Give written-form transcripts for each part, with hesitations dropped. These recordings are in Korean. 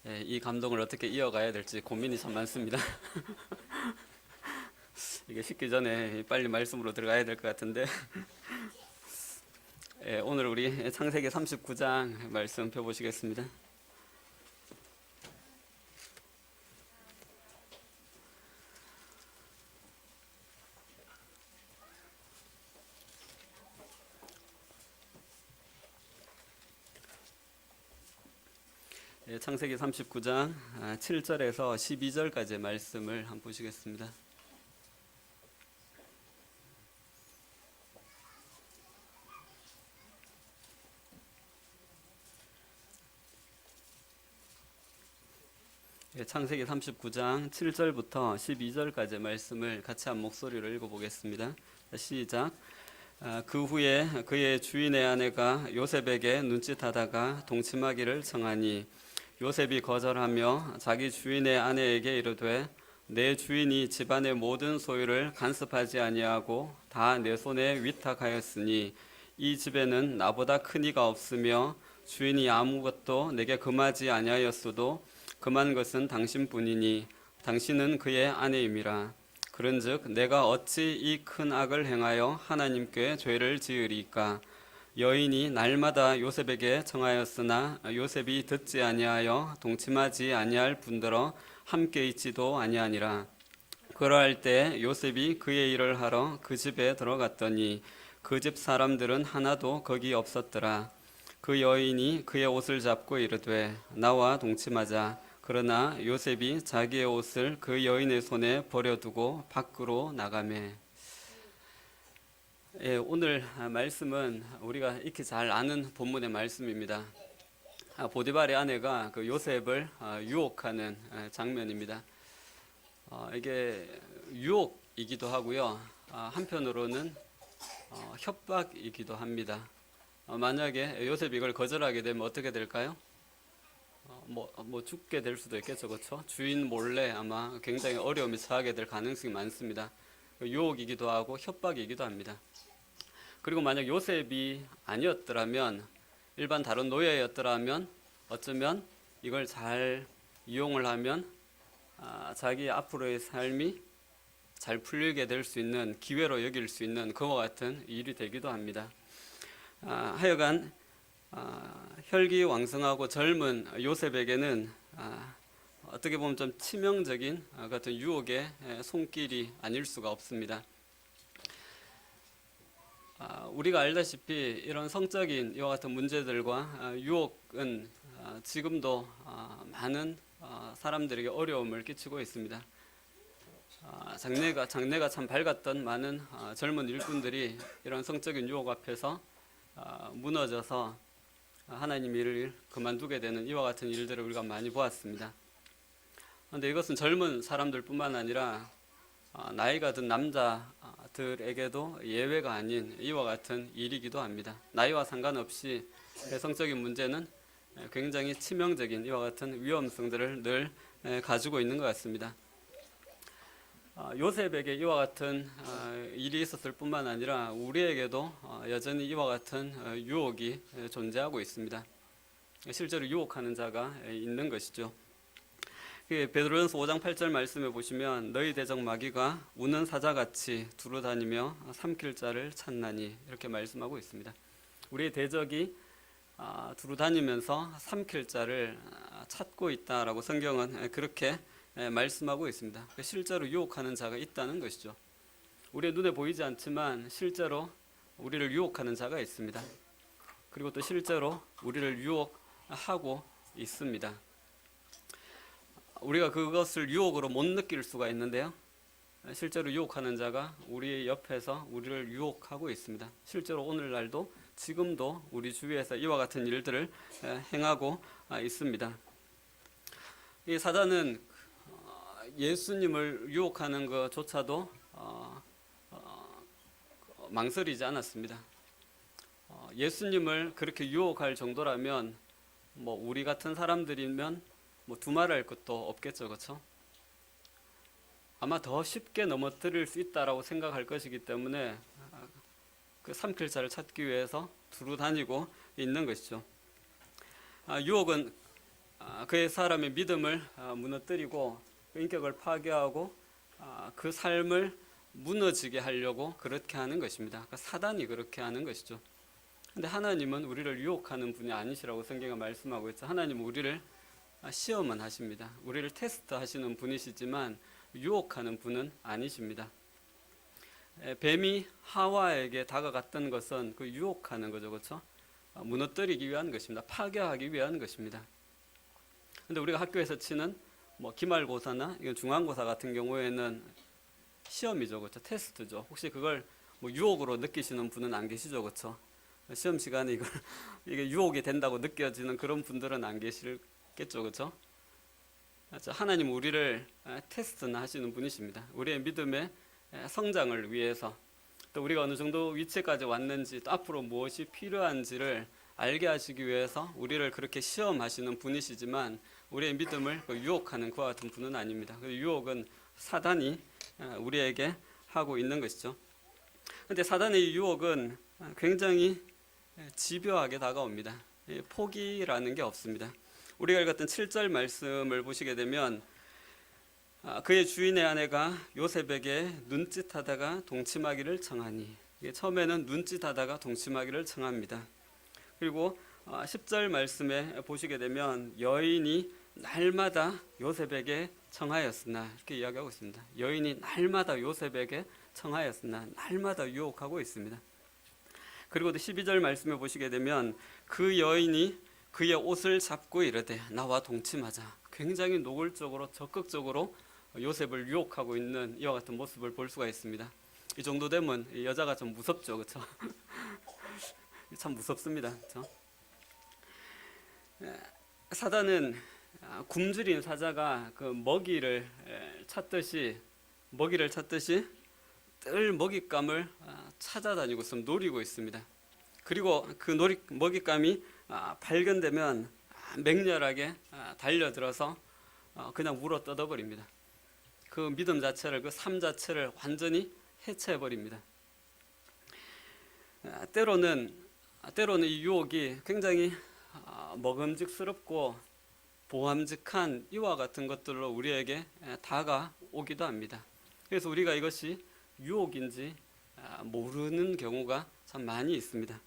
이 감동을 어떻게 이어가야 될지 고민이 참 많습니다. 이게 식기 전에 빨리 말씀으로 들어가야 될 것 같은데 오늘 우리 창세기 39장 말씀 펴보시겠습니다. 창세기 39장 7절에서 12절까지의 말씀을 한번 보시겠습니다. 창세기 39장 7절부터 12절까지의 말씀을 같이 한 목소리로 읽어보겠습니다. 시작. 그 후에 그의 주인의 아내가 요셉에게 눈짓하다가 동침하기를 청하니 요셉이 거절하며 자기 주인의 아내에게 이르되 내 주인이 집안의 모든 소유를 간섭하지 아니하고 다 내 손에 위탁하였으니 이 집에는 나보다 큰 이가 없으며 주인이 아무것도 내게 금하지 아니하였어도 금한 것은 당신뿐이니 당신은 그의 아내임이라. 그런즉 내가 어찌 이 큰 악을 행하여 하나님께 죄를 지으리까. 여인이 날마다 요셉에게 청하였으나 요셉이 듣지 아니하여 동침하지 아니할 뿐더러 함께 있지도 아니하니라. 그러할 때 요셉이 그의 일을 하러 그 집에 들어갔더니 그 집 사람들은 하나도 거기 없었더라. 그 여인이 그의 옷을 잡고 이르되 나와 동침하자. 그러나 요셉이 자기의 옷을 그 여인의 손에 버려두고 밖으로 나가매. 오늘 말씀은 우리가 익히 잘 아는 본문의 말씀입니다. 보디발의 아내가 그 요셉을 유혹하는 장면입니다. 이게 유혹이기도 하고요. 한편으로는 협박이기도 합니다. 만약에 요셉이 이걸 거절하게 되면 어떻게 될까요? 뭐 죽게 될 수도 있겠죠, 그렇죠? 주인 몰래 아마 굉장히 어려움에 처하게 될 가능성이 많습니다. 유혹이기도 하고 협박이기도 합니다. 그리고 만약 요셉이 아니었더라면, 일반 다른 노예였더라면 어쩌면 이걸 잘 이용을 하면 자기 앞으로의 삶이 잘 풀리게 될 수 있는 기회로 여길 수 있는 그와 같은 일이 되기도 합니다. 하여간 혈기왕성하고 젊은 요셉에게는 어떻게 보면 좀 치명적인 같은 유혹의 손길이 아닐 수가 없습니다. 우리가 알다시피 이런 성적인 이와 같은 문제들과 유혹은 지금도 많은 사람들에게 어려움을 끼치고 있습니다. 장래가 참 밝았던 많은 젊은 일꾼들이 이런 성적인 유혹 앞에서 무너져서 하나님 일을 그만두게 되는 이와 같은 일들을 우리가 많이 보았습니다. 그런데 이것은 젊은 사람들뿐만 아니라 나이가 든 남자들에게도 예외가 아닌 이와 같은 일이기도 합니다. 나이와 상관없이 성적인 문제는 굉장히 치명적인 이와 같은 위험성들을 늘 가지고 있는 것 같습니다. 요셉에게 이와 같은 일이 있었을 뿐만 아니라 우리에게도 여전히 이와 같은 유혹이 존재하고 있습니다. 실제로 유혹하는 자가 있는 것이죠. 베드로전서 5장 8절 말씀에 보시면 너희 대적 마귀가 우는 사자같이 두루다니며 삼킬 자를 찾나니 이렇게 말씀하고 있습니다. 우리의 대적이 두루다니면서 삼킬 자를 찾고 있다라고 성경은 그렇게 말씀하고 있습니다. 실제로 유혹하는 자가 있다는 것이죠. 우리의 눈에 보이지 않지만 실제로 우리를 유혹하는 자가 있습니다. 그리고 또 실제로 우리를 유혹하고 있습니다. 우리가 그것을 유혹으로 못 느낄 수가 있는데요. 실제로 유혹하는 자가 우리 옆에서 우리를 유혹하고 있습니다. 실제로 오늘날도 지금도 우리 주위에서 이와 같은 일들을 행하고 있습니다. 이 사단은 예수님을 유혹하는 것조차도 망설이지 않았습니다. 예수님을 그렇게 유혹할 정도라면 뭐 우리 같은 사람들이면 뭐 두말할 것도 없겠죠, 그렇죠? 아마 더 쉽게 넘어뜨릴 수 있다라고 생각할 것이기 때문에 그 삼킬 자를 찾기 위해서 두루 다니고 있는 것이죠. 유혹은 그의 사람의 믿음을 무너뜨리고 그 인격을 파괴하고 그 삶을 무너지게 하려고 그렇게 하는 것입니다. 그러니까 사단이 그렇게 하는 것이죠. 근데 하나님은 우리를 유혹하는 분이 아니시라고 성경에 말씀하고 있죠. 하나님은 우리를 시험은 하십니다. 우리를 테스트 하시는 분이시지만 유혹하는 분은 아니십니다. 뱀이 하와에게 다가갔던 것은 그 유혹하는 거죠. 그렇죠? 무너뜨리기 위한 것입니다. 파괴하기 위한 것입니다. 근데 우리가 학교에서 치는 기말고사나 중간고사 같은 경우에는 시험이죠. 그렇죠? 테스트죠. 혹시 그걸 유혹으로 느끼시는 분은 안 계시죠. 그렇죠? 시험 시간에 이게 유혹이 된다고 느껴지는 그런 분들은 안 계시겠죠. 그렇죠? 하나님 우리를 테스트는 하시는 분이십니다. 우리의 믿음의 성장을 위해서 또 우리가 어느 정도 위치까지 왔는지 또 앞으로 무엇이 필요한지를 알게 하시기 위해서 우리를 그렇게 시험하시는 분이시지만 우리의 믿음을 유혹하는 그와 같은 분은 아닙니다. 그 유혹은 사단이 우리에게 하고 있는 것이죠. 그런데 사단의 유혹은 굉장히 집요하게 다가옵니다. 포기라는 게 없습니다. 우리가 읽었던 7절 말씀을 보시게 되면 그의 주인의 아내가 요셉에게 눈짓하다가 동침하기를 청하니, 처음에는 눈짓하다가 동침하기를 청합니다. 그리고 10절 말씀에 보시게 되면 여인이 날마다 요셉에게 청하였으나 이렇게 이야기하고 있습니다. 여인이 날마다 요셉에게 청하였으나 날마다 유혹하고 있습니다. 그리고 또 12절 말씀에 보시게 되면 그 여인이 그의 옷을 잡고 이르되 나와 동침하자. 굉장히 노골적으로 적극적으로 요셉을 유혹하고 있는 이와 같은 모습을 볼 수가 있습니다. 이 정도 되면 여자가 좀 무섭죠. 그렇죠? 참 무섭습니다. 그렇죠? 사단은 굶주린 사자가 그 먹이를 찾듯이 늘 먹잇감을 찾아다니고 노리고 있습니다. 그리고 그 먹잇감이 발견되면 맹렬하게 달려들어서 그냥 물어 뜯어버립니다. 그 믿음 자체를, 그 삶 자체를 완전히 해체해버립니다. 때로는 이 유혹이 굉장히 먹음직스럽고 보암직한 이와 같은 것들로 우리에게 다가오기도 합니다. 그래서 우리가 이것이 유혹인지 모르는 경우가 참 많이 있습니다.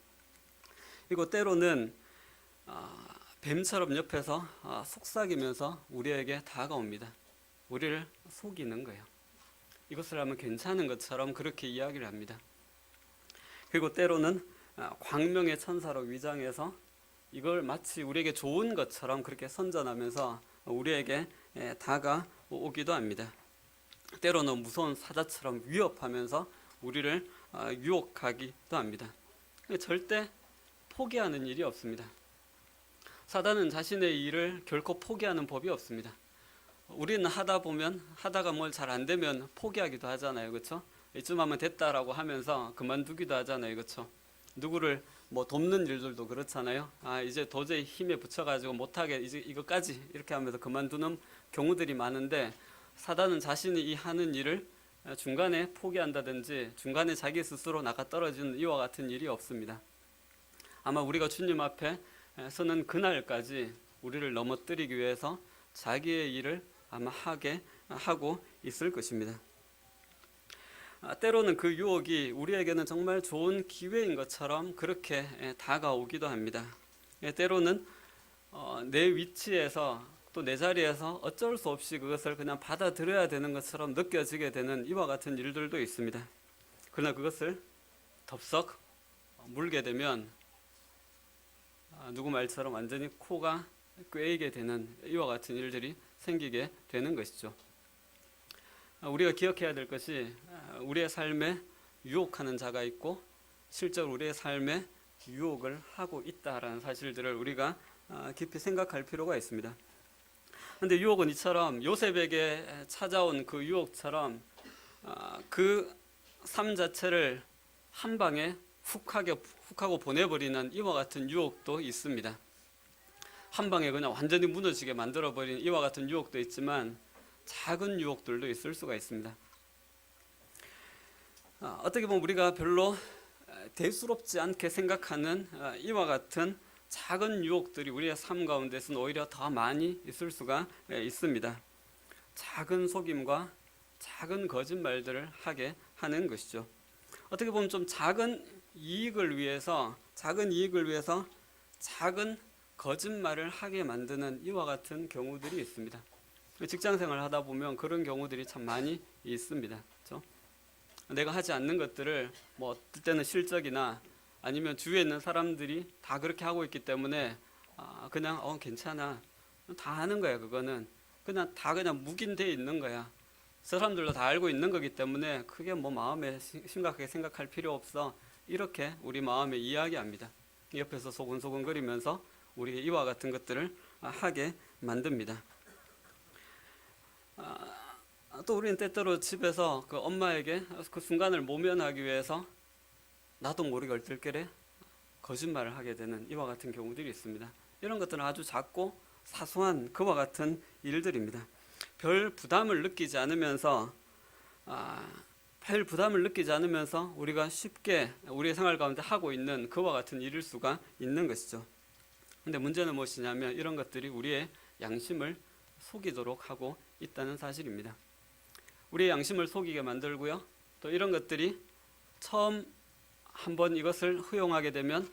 그리고 때로는 뱀처럼 옆에서 속삭이면서 우리에게 다가옵니다. 우리를 속이는 거예요. 이것을 하면 괜찮은 것처럼 그렇게 이야기를 합니다. 그리고 때로는 광명의 천사로 위장해서 이걸 마치 우리에게 좋은 것처럼 그렇게 선전하면서 우리에게 다가오기도 합니다. 때로는 무서운 사자처럼 위협하면서 우리를 유혹하기도 합니다. 절대 포기하는 일이 없습니다. 사단은 자신의 일을 결코 포기하는 법이 없습니다. 우리는 하다가 뭘 잘 안 되면 포기하기도 하잖아요. 그렇죠? 이쯤 하면 됐다라고 하면서 그만두기도 하잖아요. 그렇죠? 누구를 돕는 일들도 그렇잖아요. 이제 도저히 힘에 붙여가지고 못하게 이제 이것까지 이렇게 하면서 그만두는 경우들이 많은데 사단은 자신이 이 하는 일을 중간에 포기한다든지 중간에 자기 스스로 나가 떨어지는 이와 같은 일이 없습니다. 아마 우리가 주님 앞에 서는 그날까지 우리를 넘어뜨리기 위해서 자기의 일을 아마 하고 있을 것입니다. 때로는 그 유혹이 우리에게는 정말 좋은 기회인 것처럼 그렇게 다가오기도 합니다. 때로는 내 위치에서 또 내 자리에서 어쩔 수 없이 그것을 그냥 받아들여야 되는 것처럼 느껴지게 되는 이와 같은 일들도 있습니다. 그러나 그것을 덥석 물게 되면 누구 말처럼 완전히 코가 꿰이게 되는 이와 같은 일들이 생기게 되는 것이죠. 우리가 기억해야 될 것이 우리의 삶에 유혹하는 자가 있고 실제로 우리의 삶에 유혹을 하고 있다라는 사실들을 우리가 깊이 생각할 필요가 있습니다. 그런데 유혹은 이처럼 요셉에게 찾아온 그 유혹처럼 그 삶 자체를 한 방에 훅 하고 보내버리는 이와 같은 유혹도 있습니다. 한 방에 그냥 완전히 무너지게 만들어버리는 이와 같은 유혹도 있지만 작은 유혹들도 있을 수가 있습니다. 어떻게 보면 우리가 별로 대수롭지 않게 생각하는 이와 같은 작은 유혹들이 우리의 삶 가운데서는 오히려 더 많이 있을 수가 있습니다. 작은 속임과 작은 거짓말들을 하게 하는 것이죠. 어떻게 보면 좀 작은 이익을 위해서 작은 거짓말을 하게 만드는 이와 같은 경우들이 있습니다. 직장생활을 하다 보면 그런 경우들이 참 많이 있습니다. 그렇죠? 내가 하지 않는 것들을 뭐 어떨 때는 실적이나 아니면 주위에 있는 사람들이 다 그렇게 하고 있기 때문에 그냥 괜찮아, 다 하는 거야. 그거는 그냥 다 그냥 묵인돼 있는 거야. 사람들도 다 알고 있는 거기 때문에 크게 뭐 마음에 심각하게 생각할 필요 없어, 이렇게 우리 마음에 이야기합니다. 옆에서 소근소근거리면서 우리 이와 같은 것들을 하게 만듭니다. 또 우리는 때때로 집에서 그 엄마에게 그 순간을 모면하기 위해서 나도 모르게 얼떨결에 거짓말을 하게 되는 이와 같은 경우들이 있습니다. 이런 것들은 아주 작고 사소한 그와 같은 일들입니다. 별 부담을 느끼지 않으면서 우리가 쉽게 우리의 생활 가운데 하고 있는 그와 같은 일일 수가 있는 것이죠. 근데 문제는 무엇이냐면 이런 것들이 우리의 양심을 속이도록 하고 있다는 사실입니다. 우리의 양심을 속이게 만들고요. 또 이런 것들이 처음 한번 이것을 허용하게 되면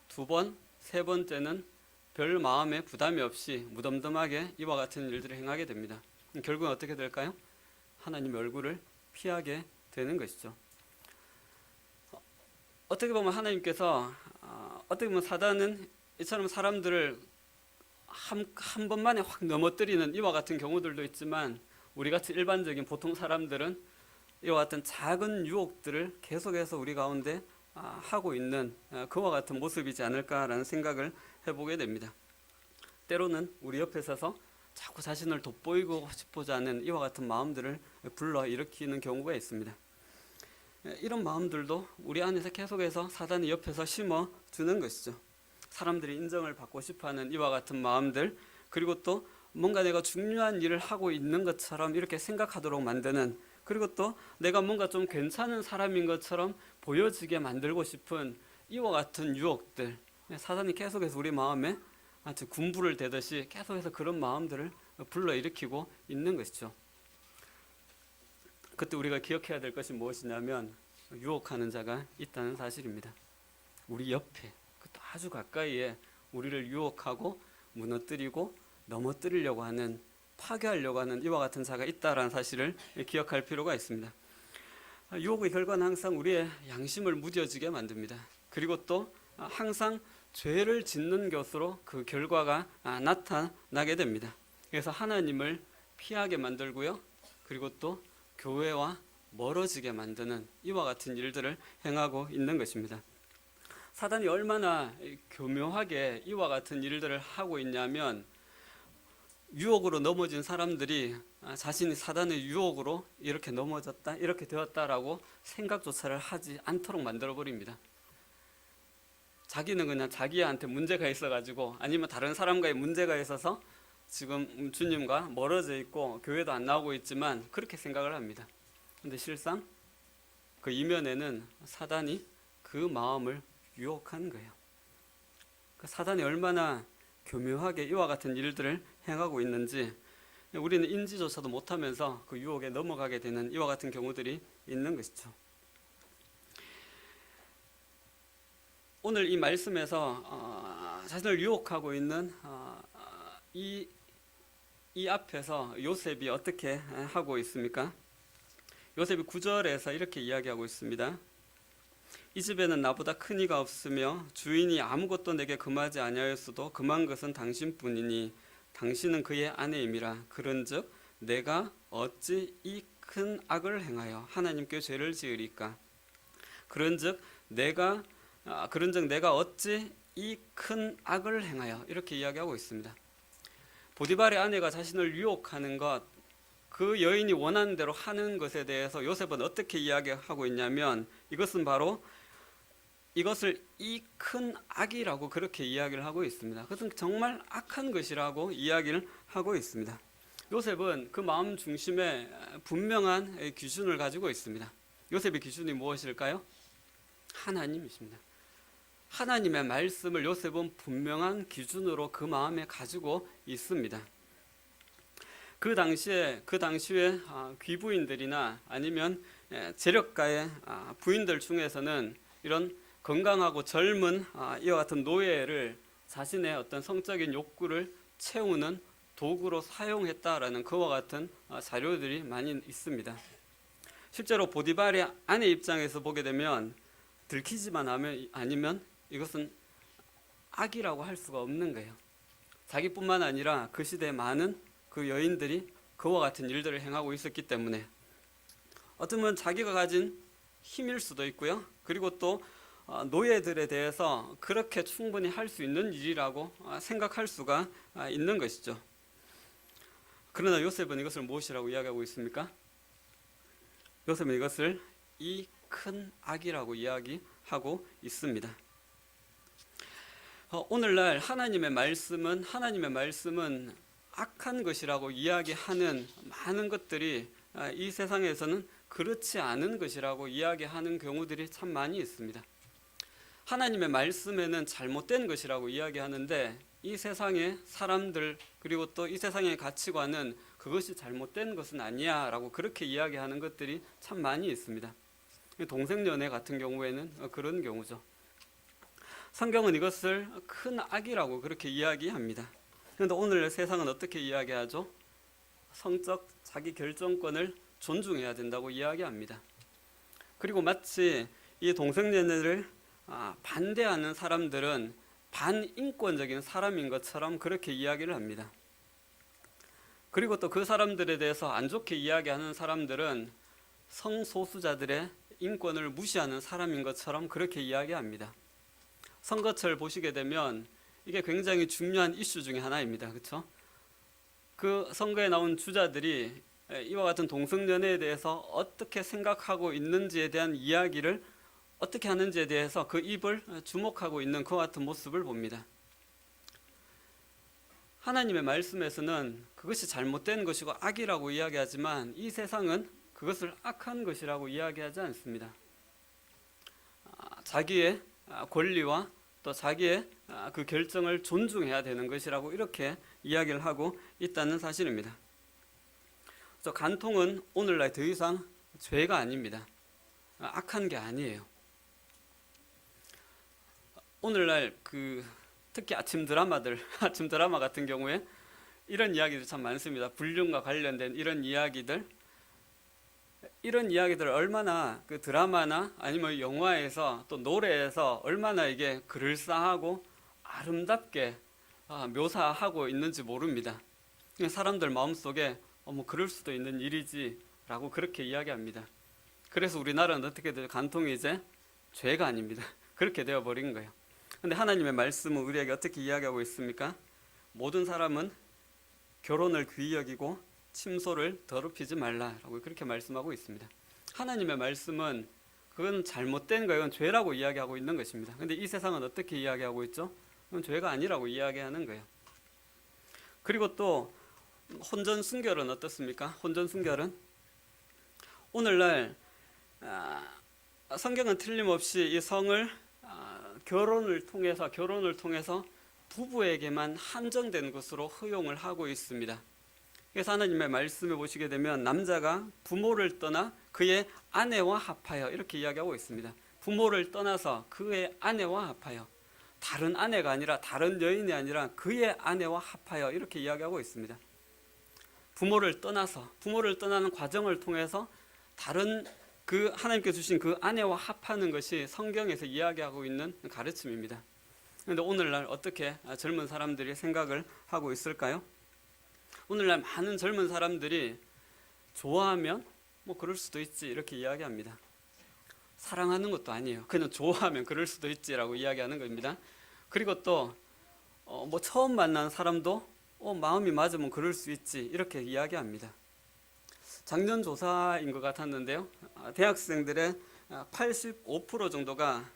두 번, 세 번째는 별 마음에 부담이 없이 무덤덤하게 이와 같은 일들을 행하게 됩니다. 결국은 어떻게 될까요? 하나님의 얼굴을 피하게 되는 것이죠. 어떻게 보면 하나님께서 어떻게 보면 사단은 이처럼 사람들을 한 번만에 확 넘어뜨리는 이와 같은 경우들도 있지만 우리같이 일반적인 보통 사람들은 이와 같은 작은 유혹들을 계속해서 우리 가운데 하고 있는 그와 같은 모습이지 않을까라는 생각을 해보게 됩니다. 때로는 우리 옆에 서서 자꾸 자신을 돋보이고 싶고자 하는 이와 같은 마음들을 불러일으키는 경우가 있습니다. 이런 마음들도 우리 안에서 계속해서 사단이 옆에서 심어주는 것이죠. 사람들이 인정을 받고 싶어하는 이와 같은 마음들, 그리고 또 뭔가 내가 중요한 일을 하고 있는 것처럼 이렇게 생각하도록 만드는, 그리고 또 내가 뭔가 좀 괜찮은 사람인 것처럼 보여지게 만들고 싶은 이와 같은 유혹들, 사단이 계속해서 우리 마음에 아주 군부를 대듯이 계속해서 그런 마음들을 불러일으키고 있는 것이죠. 그때 우리가 기억해야 될 것이 무엇이냐면 유혹하는 자가 있다는 사실입니다. 우리 옆에, 그것도 아주 가까이에 우리를 유혹하고 무너뜨리고 넘어뜨리려고 하는, 파괴하려고 하는 이와 같은 자가 있다라는 사실을 기억할 필요가 있습니다. 유혹의 결과는 항상 우리의 양심을 무뎌지게 만듭니다. 그리고 또 항상 죄를 짓는 것으로 그 결과가 나타나게 됩니다. 그래서 하나님을 피하게 만들고요. 그리고 또 교회와 멀어지게 만드는 이와 같은 일들을 행하고 있는 것입니다. 사단이 얼마나 교묘하게 이와 같은 일들을 하고 있냐면 유혹으로 넘어진 사람들이 자신이 사단의 유혹으로 이렇게 넘어졌다, 이렇게 되었다라고 생각조차를 하지 않도록 만들어버립니다. 자기는 그냥 자기한테 문제가 있어가지고 아니면 다른 사람과의 문제가 있어서 지금 주님과 멀어져 있고 교회도 안 나오고 있지만 그렇게 생각을 합니다. 근데 실상 그 이면에는 사단이 그 마음을 유혹한 거예요. 그 사단이 얼마나 교묘하게 이와 같은 일들을 행하고 있는지 우리는 인지조차도 못하면서 그 유혹에 넘어가게 되는 이와 같은 경우들이 있는 것이죠. 오늘 이 말씀에서 자신을 유혹하고 있는 이 앞에서 요셉이 어떻게 하고 있습니까? 요셉이 9절에서 이렇게 이야기하고 있습니다. 이 집에는 나보다 큰 이가 없으며 주인이 아무것도 내게 금하지 아니하였어도 금한 것은 당신뿐이니 당신은 그의 아내임이라. 그런즉 내가 어찌 이 큰 악을 행하여 하나님께 죄를 지으리까? 그런즉 내가 어찌 이 큰 악을 행하여, 이렇게 이야기하고 있습니다. 보디발의 아내가 자신을 유혹하는 것, 그 여인이 원하는 대로 하는 것에 대해서 요셉은 어떻게 이야기하고 있냐면 이것은 바로 이것을 이 큰 악이라고 그렇게 이야기를 하고 있습니다. 그것은 정말 악한 것이라고 이야기를 하고 있습니다. 요셉은 그 마음 중심에 분명한 기준을 가지고 있습니다. 요셉의 기준이 무엇일까요? 하나님이십니다. 하나님의 말씀을 요셉은 분명한 기준으로 그 마음에 가지고 있습니다. 그 당시에 귀부인들이나 아니면 재력가의 부인들 중에서는 이런 건강하고 젊은 이와 같은 노예를 자신의 어떤 성적인 욕구를 채우는 도구로 사용했다라는 그와 같은 자료들이 많이 있습니다. 실제로 보디발의 아내 입장에서 보게 되면 들키지만 아니면 이것은 악이라고 할 수가 없는 거예요. 자기뿐만 아니라 그 시대에 많은 그 여인들이 그와 같은 일들을 행하고 있었기 때문에 어쩌면 자기가 가진 힘일 수도 있고요. 그리고 또 노예들에 대해서 그렇게 충분히 할 수 있는 일이라고 생각할 수가 있는 것이죠. 그러나 요셉은 이것을 무엇이라고 이야기하고 있습니까? 요셉은 이것을 이 큰 악이라고 이야기하고 있습니다. 오늘날 하나님의 말씀은 악한 것이라고 이야기하는 많은 것들이 이 세상에서는 그렇지 않은 것이라고 이야기하는 경우들이 참 많이 있습니다. 하나님의 말씀에는 잘못된 것이라고 이야기하는데 이 세상의 사람들 그리고 또 이 세상의 가치관은 그것이 잘못된 것은 아니야 라고 그렇게 이야기하는 것들이 참 많이 있습니다. 동성연애 같은 경우에는 그런 경우죠. 성경은 이것을 큰 악이라고 그렇게 이야기합니다. 그런데 오늘 세상은 어떻게 이야기하죠? 성적 자기 결정권을 존중해야 된다고 이야기합니다. 그리고 마치 이 동성연애를 반대하는 사람들은 반인권적인 사람인 것처럼 그렇게 이야기를 합니다. 그리고 또 그 사람들에 대해서 안 좋게 이야기하는 사람들은 성소수자들의 인권을 무시하는 사람인 것처럼 그렇게 이야기합니다. 선거철 보시게 되면 이게 굉장히 중요한 이슈 중에 하나입니다. 그렇죠? 그 선거에 나온 주자들이 이와 같은 동성연애에 대해서 어떻게 생각하고 있는지에 대한 이야기를 어떻게 하는지에 대해서 그 입을 주목하고 있는 그와 같은 모습을 봅니다. 하나님의 말씀에서는 그것이 잘못된 것이고 악이라고 이야기하지만 이 세상은 그것을 악한 것이라고 이야기하지 않습니다. 자기의 권리와 또 자기의 그 결정을 존중해야 되는 것이라고 이렇게 이야기를 하고 있다는 사실입니다. 그래서 간통은 오늘날 더 이상 죄가 아닙니다. 악한 게 아니에요. 오늘날 특히 아침 드라마 같은 경우에 이런 이야기들 참 많습니다. 불륜과 관련된 이런 이야기들 얼마나 그 드라마나 아니면 영화에서 또 노래에서 얼마나 이게 그럴싸하고 아름답게 묘사하고 있는지 모릅니다. 사람들 마음속에 뭐 그럴 수도 있는 일이지 라고 그렇게 이야기합니다. 그래서 우리나라는 어떻게 돼요? 간통이 이제 죄가 아닙니다. 그렇게 되어버린 거예요. 그런데 하나님의 말씀은 우리에게 어떻게 이야기하고 있습니까? 모든 사람은 결혼을 귀히 여기고 침소를 더럽히지 말라라고 그렇게 말씀하고 있습니다. 하나님의 말씀은 그건 잘못된 거예요. 죄라고 이야기하고 있는 것입니다. 그런데 이 세상은 어떻게 이야기하고 있죠? 그건 죄가 아니라고 이야기하는 거예요. 그리고 또 혼전 순결은 어떻습니까? 혼전 순결은 오늘날 성경은 틀림없이 이 성을 결혼을 통해서 부부에게만 한정된 것으로 허용을 하고 있습니다. 그래서 하나님의 말씀에 보시게 되면 남자가 부모를 떠나 그의 아내와 합하여 이렇게 이야기하고 있습니다. 부모를 떠나서 그의 아내와 합하여, 다른 아내가 아니라 다른 여인이 아니라 그의 아내와 합하여 이렇게 이야기하고 있습니다. 부모를 떠나는 과정을 통해서 다른 그 하나님께서 주신 그 아내와 합하는 것이 성경에서 이야기하고 있는 가르침입니다. 그런데 오늘날 어떻게 젊은 사람들이 생각을 하고 있을까요? 오늘날 많은 젊은 사람들이 좋아하면 뭐 그럴 수도 있지 이렇게 이야기합니다. 사랑하는 것도 아니에요. 그냥 좋아하면 그럴 수도 있지라고 이야기하는 겁니다. 그리고 또 뭐 처음 만난 사람도 마음이 맞으면 그럴 수 있지 이렇게 이야기합니다. 작년 조사인 것 같았는데요. 대학생들의 85% 정도가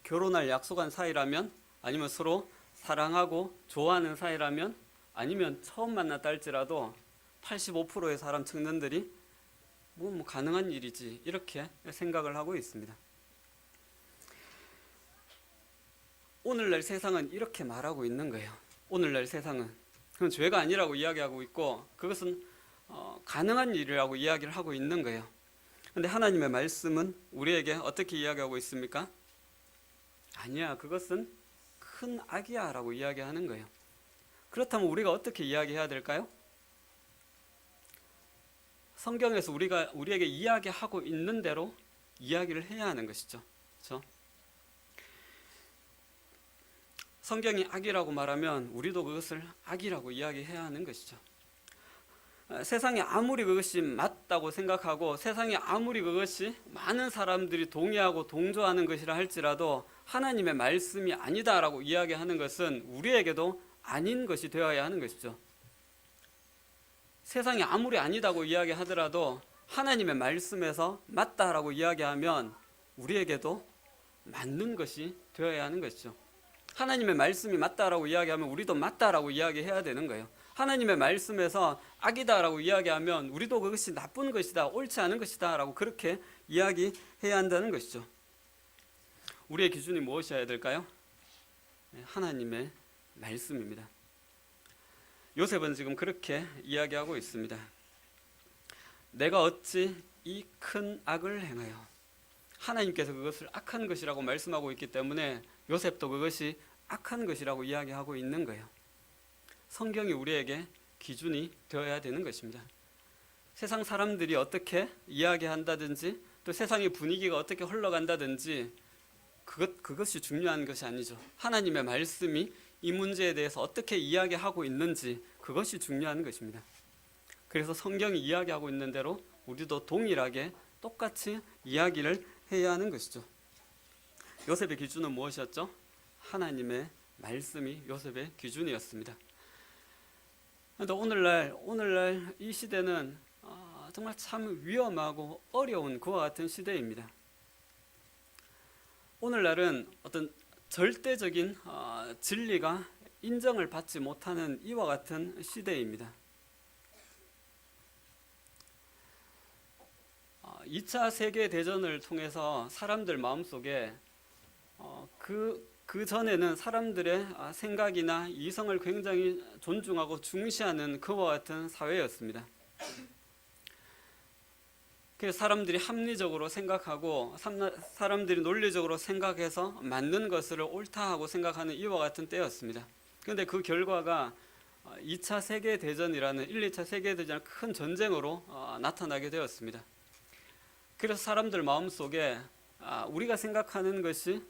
결혼할 약속한 사이라면, 아니면 서로 사랑하고 좋아하는 사이라면, 아니면 처음 만났다 할지라도 85%의 사람 청년들이 뭐 가능한 일이지 이렇게 생각을 하고 있습니다. 오늘날 세상은 이렇게 말하고 있는 거예요. 오늘날 세상은 그건 죄가 아니라고 이야기하고 있고 그것은 가능한 일이라고 이야기를 하고 있는 거예요. 그런데 하나님의 말씀은 우리에게 어떻게 이야기하고 있습니까? 아니야, 그것은 큰 악이야 라고 이야기하는 거예요. 그렇다면 우리가 어떻게 이야기해야 될까요? 성경에서 우리에게 이야기하고 있는 대로 이야기를 해야 하는 것이죠. 그렇죠? 성경이 악이라고 말하면 우리도 그것을 악이라고 이야기해야 하는 것이죠. 세상에 아무리 그것이 맞다고 생각하고 세상에 아무리 그것이 많은 사람들이 동의하고 동조하는 것이라 할지라도 하나님의 말씀이 아니다라고 이야기하는 것은 우리에게도 아닌 것이 되어야 하는 것이죠. 세상이 아무리 아니다고 이야기하더라도 하나님의 말씀에서 맞다라고 이야기하면 우리에게도 맞는 것이 되어야 하는 것이죠. 하나님의 말씀이 맞다라고 이야기하면 우리도 맞다라고 이야기해야 되는 거예요. 하나님의 말씀에서 악이다라고 이야기하면 우리도 그것이 나쁜 것이다, 옳지 않은 것이다 라고 그렇게 이야기해야 한다는 것이죠. 우리의 기준이 무엇이어야 될까요? 하나님의 말씀입니다. 요셉은 지금 그렇게 이야기하고 있습니다. 내가 어찌 이 큰 악을 행하여, 하나님께서 그것을 악한 것이라고 말씀하고 있기 때문에 요셉도 그것이 악한 것이라고 이야기하고 있는 거예요. 성경이 우리에게 기준이 되어야 되는 것입니다. 세상 사람들이 어떻게 이야기한다든지 또 세상의 분위기가 어떻게 흘러간다든지 그것이 중요한 것이 아니죠. 하나님의 말씀이 이 문제에 대해서 어떻게 이야기하고 있는지 그것이 중요한 것입니다. 그래서 성경이 이야기하고 있는 대로 우리도 동일하게 똑같이 이야기를 해야 하는 것이죠. 요셉의 기준은 무엇이었죠? 하나님의 말씀이 요셉의 기준이었습니다. 그런데 오늘날 이 시대는 정말 참 위험하고 어려운 그와 같은 시대입니다. 오늘날은 어떤 절대적인 진리가 인정을 받지 못하는 이와 같은 시대입니다. 2차 세계대전을 통해서 사람들 마음속에 그 전에는 사람들의 생각이나 이성을 굉장히 존중하고 중시하는 그와 같은 사회였습니다. 그래서 사람들이 합리적으로 생각하고 사람들이 논리적으로 생각해서 맞는 것을 옳다 하고 생각하는 이와 같은 때였습니다. 그런데 그 결과가 2차 세계대전이라는 1, 2차 세계대전의 큰 전쟁으로 나타나게 되었습니다. 그래서 사람들 마음속에 우리가 생각하는 것이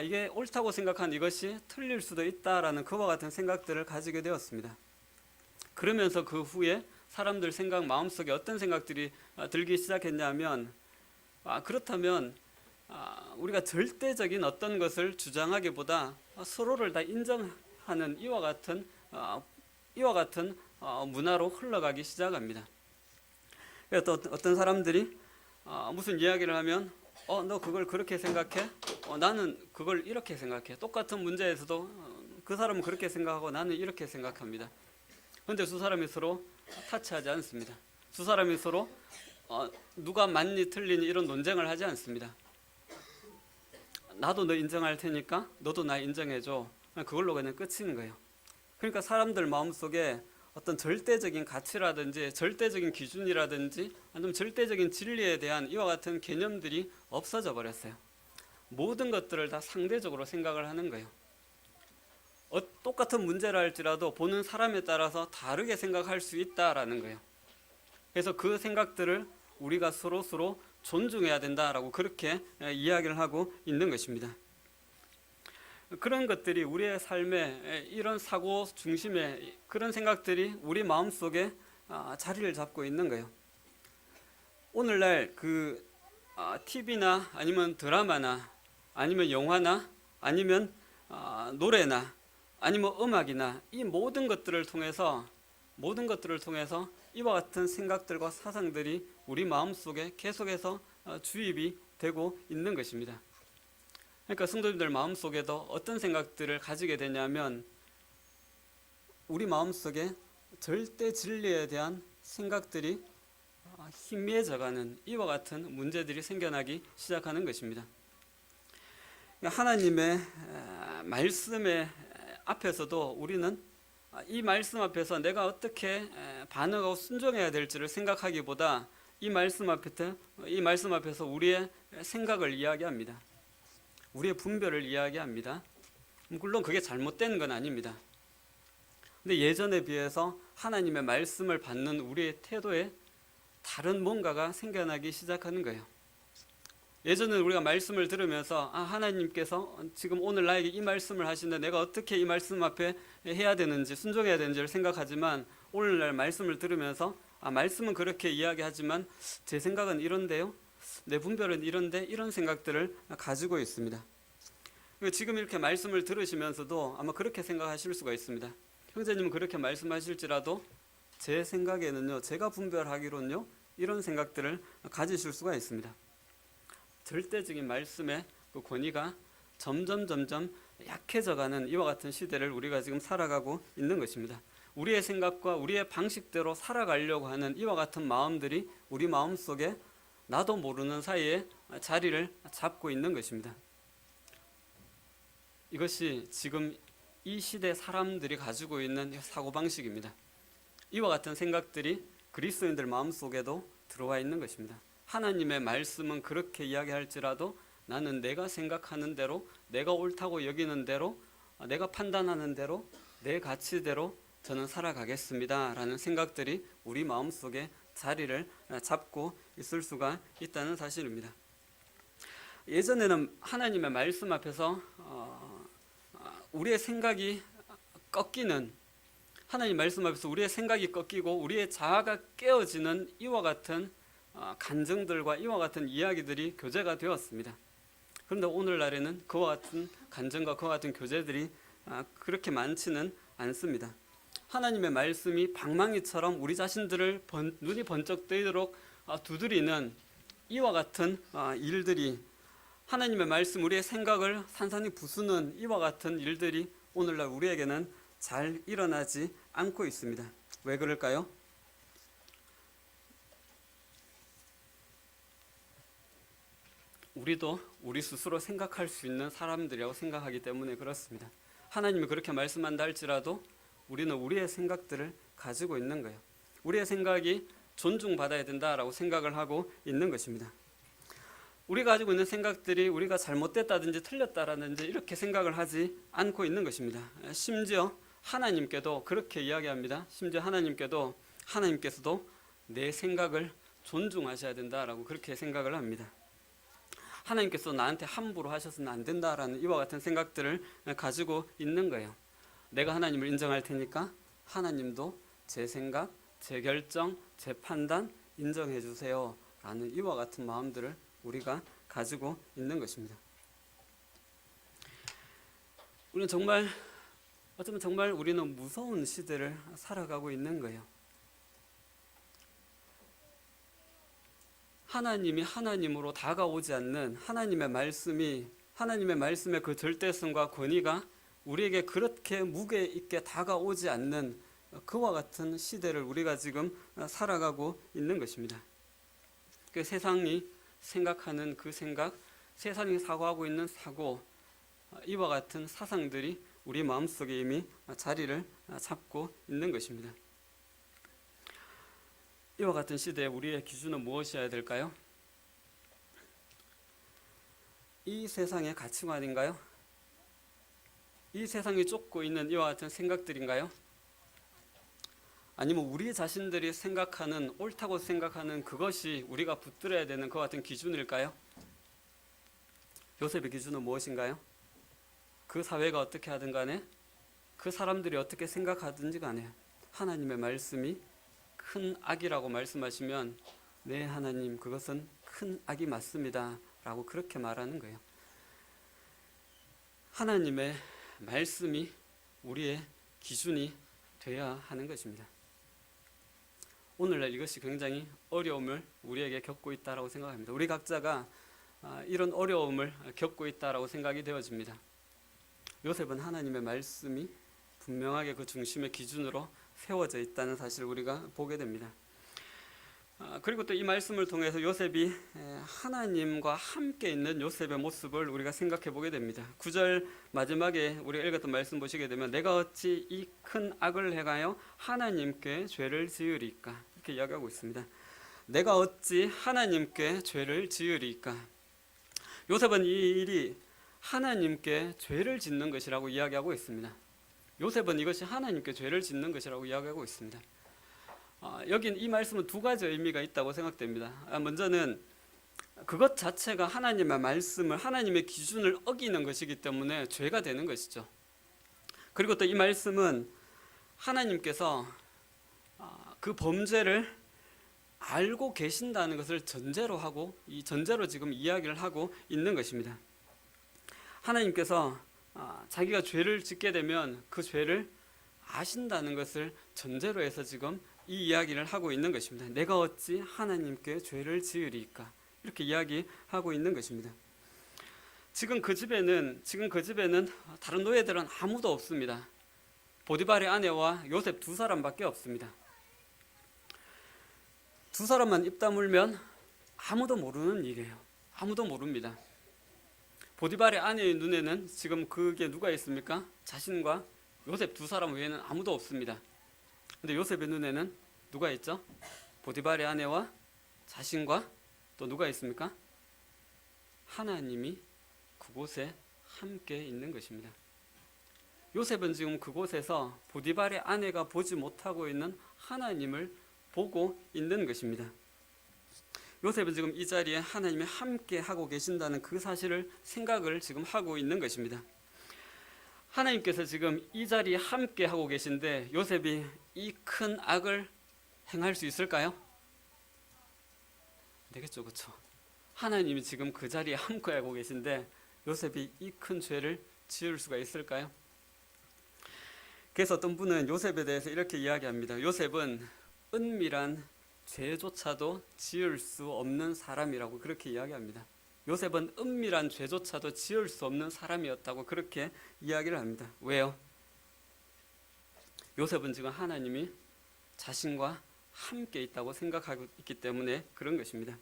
이게 옳다고 생각한 이것이 틀릴 수도 있다라는 그와 같은 생각들을 가지게 되었습니다. 그러면서 그 후에 사람들 생각 마음속에 어떤 생각들이 들기 시작했냐면 그렇다면 우리가 절대적인 어떤 것을 주장하기보다 서로를 다 인정하는 이와 같은 문화로 흘러가기 시작합니다. 그래서 또 어떤 사람들이 무슨 이야기를 하면 너 그걸 그렇게 생각해? 나는 그걸 이렇게 생각해. 똑같은 문제에서도 그 사람은 그렇게 생각하고 나는 이렇게 생각합니다. 그런데 두 사람이 서로 타치하지 않습니다. 두 사람이 서로 누가 맞니 틀리니 이런 논쟁을 하지 않습니다. 나도 너 인정할 테니까 너도 나 인정해줘. 그걸로 그냥 끝이는 거예요. 그러니까 사람들 마음속에 어떤 절대적인 가치라든지 절대적인 기준이라든지 아니면 절대적인 진리에 대한 이와 같은 개념들이 없어져 버렸어요. 모든 것들을 다 상대적으로 생각을 하는 거예요. 똑같은 문제라 할지라도 보는 사람에 따라서 다르게 생각할 수 있다라는 거예요. 그래서 그 생각들을 우리가 서로 존중해야 된다라고 그렇게 이야기를 하고 있는 것입니다. 그런 것들이 우리의 삶에 이런 사고 중심의 그런 생각들이 우리 마음속에 자리를 잡고 있는 거예요. 오늘날 그 TV나 아니면 드라마나 아니면 영화나 아니면 노래나 아니면 음악이나 이 모든 것들을 통해서 이와 같은 생각들과 사상들이 우리 마음속에 계속해서 주입이 되고 있는 것입니다. 그러니까 성도님들 마음속에도 어떤 생각들을 가지게 되냐면 우리 마음속에 절대 진리에 대한 생각들이 희미해져가는 이와 같은 문제들이 생겨나기 시작하는 것입니다. 하나님의 말씀의 앞에서도 우리는 이 말씀 앞에서 내가 어떻게 반응하고 순종해야 될지를 생각하기보다 이 말씀 앞에서 우리의 생각을 이야기합니다. 우리의 분별을 이야기합니다. 물론 그게 잘못된 건 아닙니다. 근데 예전에 비해서 하나님의 말씀을 받는 우리의 태도에 다른 뭔가가 생겨나기 시작하는 거예요. 예전에는 우리가 말씀을 들으면서 하나님께서 지금 오늘 나에게 이 말씀을 하시는데 내가 어떻게 이 말씀 앞에 해야 되는지 순종해야 되는지를 생각하지만 오늘날 말씀을 들으면서 말씀은 그렇게 이야기하지만 제 생각은 이런데요, 내 분별은 이런데, 이런 생각들을 가지고 있습니다. 지금 이렇게 말씀을 들으시면서도 아마 그렇게 생각하실 수가 있습니다. 형제님은 그렇게 말씀하실지라도 제 생각에는요, 제가 분별하기로는요, 이런 생각들을 가지실 수가 있습니다. 절대적인 말씀의 그 권위가 점점 약해져가는 이와 같은 시대를 우리가 지금 살아가고 있는 것입니다. 우리의 생각과 우리의 방식대로 살아가려고 하는 이와 같은 마음들이 우리 마음속에 나도 모르는 사이에 자리를 잡고 있는 것입니다. 이것이 지금 이 시대 사람들이 가지고 있는 사고방식입니다. 이와 같은 생각들이 그리스도인들 마음속에도 들어와 있는 것입니다. 하나님의 말씀은 그렇게 이야기할지라도 나는 내가 생각하는 대로, 내가 옳다고 여기는 대로, 내가 판단하는 대로, 내 가치대로 저는 살아가겠습니다 라는 생각들이 우리 마음속에 자리를 잡고 있을 수가 있다는 사실입니다. 예전에는 하나님의 말씀 앞에서 우리의 생각이 꺾이는, 하나님 말씀 앞에서 우리의 생각이 꺾이고 우리의 자아가 깨어지는 이와 같은 간증들과 이와 같은 이야기들이 교제가 되었습니다. 그런데 오늘날에는 그와 같은 간증과 그와 같은 교제들이 그렇게 많지는 않습니다. 하나님의 말씀이 방망이처럼 우리 자신들을 눈이 번쩍 뜨이도록 두드리는 이와 같은 일들이, 하나님의 말씀 우리의 생각을 산산히 부수는 이와 같은 일들이 오늘날 우리에게는 잘 일어나지 않고 있습니다. 왜 그럴까요? 우리도 우리 스스로 생각할 수 있는 사람들이라고 생각하기 때문에 그렇습니다. 하나님이 그렇게 말씀한다 할지라도 우리는 우리의 생각들을 가지고 있는 거예요. 우리의 생각이 존중받아야 된다라고 생각을 하고 있는 것입니다. 우리가 가지고 있는 생각들이 우리가 잘못됐다든지 틀렸다라든지 이렇게 생각을 하지 않고 있는 것입니다. 심지어 하나님께도 그렇게 이야기합니다. 심지어 하나님께서도 내 생각을 존중하셔야 된다라고 그렇게 생각을 합니다. 하나님께서 나한테 함부로 하셔서는 안 된다라는 이와 같은 생각들을 가지고 있는 거예요. 내가 하나님을 인정할 테니까 하나님도 제 생각, 제 결정, 제 판단 인정해 주세요 라는 이와 같은 마음들을 우리가 가지고 있는 것입니다. 어쩌면 정말 우리는 무서운 시대를 살아가고 있는 거예요. 하나님이 하나님으로 다가오지 않는 하나님의 말씀의 그 절대성과 권위가 우리에게 그렇게 무게 있게 다가오지 않는 그와 같은 시대를 우리가 지금 살아가고 있는 것입니다. 그 세상이 생각하는 그 생각, 세상이 사고하고 있는 사고, 이와 같은 사상들이 우리 마음속에 이미 자리를 잡고 있는 것입니다. 이와 같은 시대에 우리의 기준은 무엇이어야 될까요? 이 세상의 가치관인가요? 이 세상이 쫓고 있는 이와 같은 생각들인가요? 아니면 우리 자신들이 생각하는, 옳다고 생각하는 그것이 우리가 붙들어야 되는 그 같은 기준일까요? 요셉의 기준은 무엇인가요? 그 사회가 어떻게 하든 간에, 그 사람들이 어떻게 생각하든지 간에 하나님의 말씀이 큰 악이라고 말씀하시면 네 하나님 그것은 큰 악이 맞습니다 라고 그렇게 말하는 거예요. 하나님의 말씀이 우리의 기준이 되어야 하는 것입니다. 오늘날 이것이 굉장히 어려움을 우리에게 겪고 있다고 생각합니다. 우리 각자가 이런 어려움을 겪고 있다고 생각이 되어집니다. 요셉은 하나님의 말씀이 분명하게 그 중심의 기준으로 세워져 있다는 사실을 우리가 보게 됩니다. 그리고 또 이 말씀을 통해서 요셉이 하나님과 함께 있는 요셉의 모습을 우리가 생각해 보게 됩니다. 9절 마지막에 우리가 읽었던 말씀 보시게 되면 내가 어찌 이 큰 악을 행하여 하나님께 죄를 지으리까 이렇게 이야기하고 있습니다. 내가 어찌 하나님께 죄를 지으리까. 요셉은 이 일이 하나님께 죄를 짓는 것이라고 이야기하고 있습니다. 요셉은 이것이 하나님께 죄를 짓는 것이라고 이야기하고 있습니다. 여긴 이 말씀은 두 가지 의미가 있다고 생각됩니다. 먼저는 그것 자체가 하나님의 말씀을 하나님의 기준을 어기는 것이기 때문에 죄가 되는 것이죠. 그리고 또 이 말씀은 하나님께서 그 범죄를 알고 계신다는 것을 전제로 하고 이 전제로 지금 이야기를 하고 있는 것입니다. 하나님께서 자기가 죄를 짓게 되면 그 죄를 아신다는 것을 전제로 해서 지금 이 이야기를 하고 있는 것입니다. 내가 어찌 하나님께 죄를 지으리까 이렇게 이야기하고 있는 것입니다. 지금 그 집에는 다른 노예들은 아무도 없습니다. 보디발의 아내와 요셉 두 사람밖에 없습니다. 두 사람만 입 다물면 아무도 모르는 일이에요. 아무도 모릅니다. 보디발의 아내의 눈에는 지금 그게 누가 있습니까? 자신과 요셉 두 사람 외에는 아무도 없습니다. 근데 요셉의 눈에는 누가 있죠? 보디발의 아내와 자신과 또 누가 있습니까? 하나님이 그곳에 함께 있는 것입니다. 요셉은 지금 그곳에서 보디발의 아내가 보지 못하고 있는 하나님을 보고 있는 것입니다. 요셉은 지금 이 자리에 하나님이 함께 하고 계신다는 그 사실을 생각을 지금 하고 있는 것입니다. 하나님께서 지금 이 자리에 함께 하고 계신데 요셉이 이 큰 악을 행할 수 있을까요? 되겠죠, 그렇죠? 하나님이 지금 그 자리에 함께 하고 계신데 요셉이 이 큰 죄를 지을 수가 있을까요? 그래서 어떤 분은 요셉에 대해서 이렇게 이야기합니다. 요셉은 은밀한 죄조차도 지을 수 없는 사람이라고 그렇게 이야기합니다. 요셉은 은밀한 죄조차도 지을 수 없는 사람이었다고 그렇게 이야기를 합니다. 왜요? 요셉은 지금 하나님이 자신과 함께 있다고 생각하고 있기 때문에 그런 것입니다.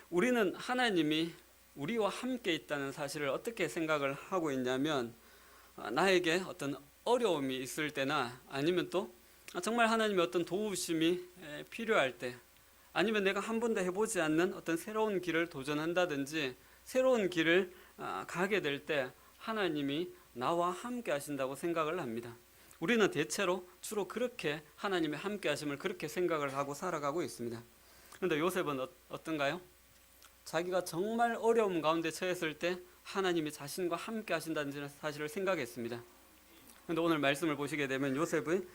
우리는 하나님이 우리와 함께 있다는 사실을 어떻게 생각을 하고 있냐면 나에게 어떤 어려움이 있을 때나 아니면 또 정말 하나님의 어떤 도우심이 필요할 때 아니면 내가 한 번도 해보지 않는 어떤 새로운 길을 도전한다든지 새로운 길을 가게 될 때 하나님이 나와 함께 하신다고 생각을 합니다. 우리는 대체로 주로 그렇게 하나님의 함께 하심을 그렇게 생각을 하고 살아가고 있습니다. 그런데 요셉은 어떤가요? 자기가 정말 어려움 가운데 처했을 때 하나님이 자신과 함께 하신다는 사실을 생각했습니다. 그런데 오늘 말씀을 보시게 되면 요셉의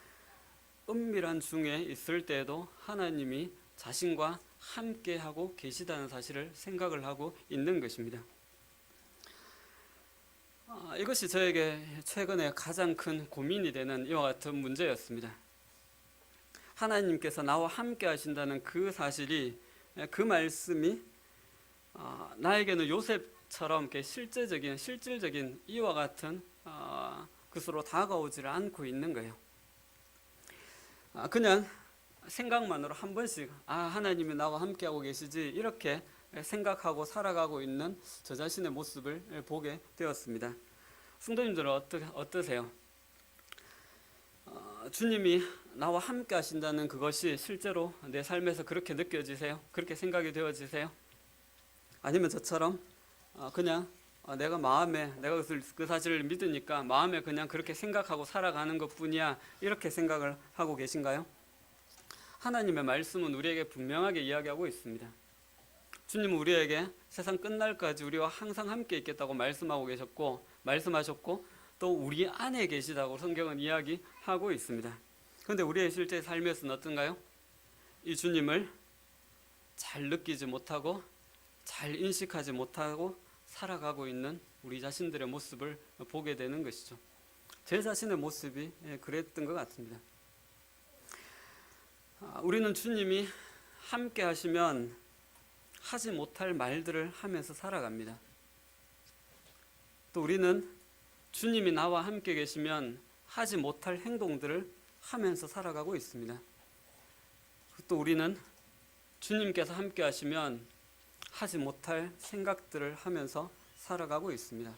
은밀한 중에 있을 때에도 하나님이 자신과 함께 하고 계시다는 사실을 생각을 하고 있는 것입니다. 이것이 저에게 최근에 가장 큰 고민이 되는 이와 같은 문제였습니다. 하나님께서 나와 함께 하신다는 그 사실이 그 말씀이 나에게는 요셉처럼 실질적인 이와 같은 것으로 다가오지를 않고 있는 거예요. 그냥 생각만으로 한 번씩 하나님이 나와 함께하고 계시지 이렇게 생각하고 살아가고 있는 저 자신의 모습을 보게 되었습니다. 성도님들은 어떠세요? 주님이 나와 함께 하신다는 그것이 실제로 내 삶에서 그렇게 느껴지세요? 그렇게 생각이 되어지세요? 아니면 저처럼 그냥 내가 그 사실을 믿으니까 마음에 그냥 그렇게 생각하고 살아가는 것뿐이야 이렇게 생각을 하고 계신가요? 하나님의 말씀은 우리에게 분명하게 이야기하고 있습니다. 주님은 우리에게 세상 끝날까지 우리와 항상 함께 있겠다고 말씀하셨고 또 우리 안에 계시다고 성경은 이야기하고 있습니다. 그런데 우리의 실제 삶에서는 어떤가요? 이 주님을 잘 느끼지 못하고 잘 인식하지 못하고 살아가고 있는 우리 자신들의 모습을 보게 되는 것이죠. 제 자신의 모습이 그랬던 것 같습니다. 우리는 주님이 함께 하시면 하지 못할 말들을 하면서 살아갑니다. 또 우리는 주님이 나와 함께 계시면 하지 못할 행동들을 하면서 살아가고 있습니다. 또 우리는 주님께서 함께 하시면 하지 못할 생각들을 하면서 살아가고 있습니다.